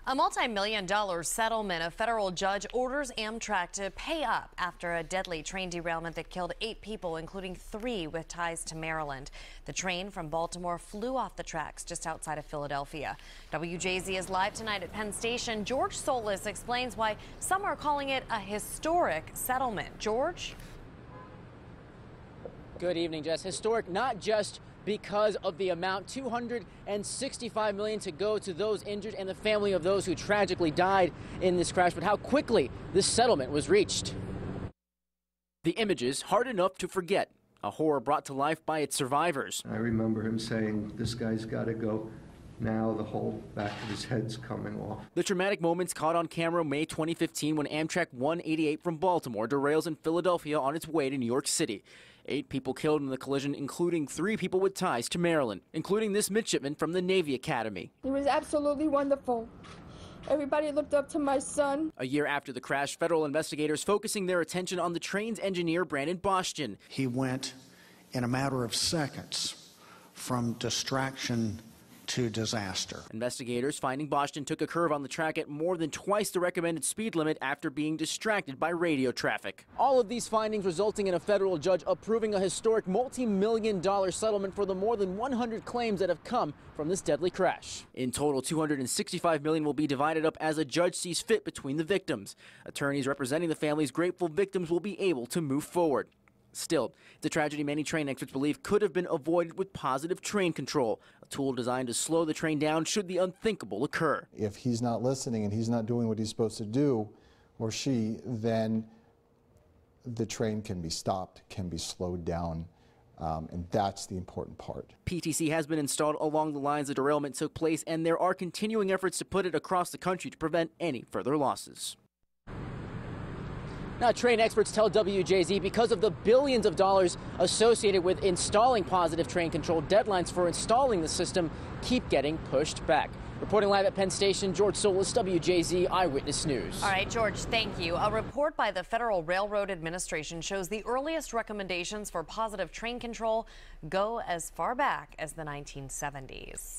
A multi-million-dollar settlement. A federal judge orders Amtrak to pay up after a deadly train derailment that killed 8 people, including 3 with ties to Maryland. The train from Baltimore flew off the tracks just outside of Philadelphia. WJZ is live tonight at Penn Station. George Solis explains why some are calling it a historic settlement. George? Good evening, Jess. Historic not just because of the amount, $265 million to go to those injured and the family of those who tragically died in this crash, but how quickly this settlement was reached. The images hard enough to forget, a horror brought to life by its survivors. I remember him saying, "This guy's got to go." Now the whole back of his head's coming off. The traumatic moments caught on camera May 2015 when Amtrak 188 from Baltimore derails in Philadelphia on its way to New York City. 8 people killed in the collision, including 3 people with ties to Maryland, including this midshipman from the Navy Academy. He was absolutely wonderful. Everybody looked up to my son. A year after the crash, federal investigators focusing their attention on the train's engineer, Brandon Bostian. He went in a matter of seconds from distraction to disaster. Investigators finding Bostian took a curve on the track at more than twice the recommended speed limit after being distracted by radio traffic. All of these findings resulting in a federal judge approving a historic multi-million-dollar settlement for the more than 100 claims that have come from this deadly crash. In total, $265 million will be divided up as a judge sees fit between the victims. Attorneys representing the families grateful victims will be able to move forward. Still, it's a tragedy many train experts believe could have been avoided with positive train control, a tool designed to slow the train down should the unthinkable occur. If he's not listening and he's not doing what he's supposed to do, or she, then the train can be stopped, can be slowed down, and that's the important part. PTC has been installed along the lines the derailment took place, and there are continuing efforts to put it across the country to prevent any further losses. Now, train experts tell WJZ because of the billions of dollars associated with installing positive train control, deadlines for installing the system keep getting pushed back. Reporting live at Penn Station, George Solis, WJZ Eyewitness News. All right, George, thank you. A report by the Federal Railroad Administration shows the earliest recommendations for positive train control go as far back as the 1970s.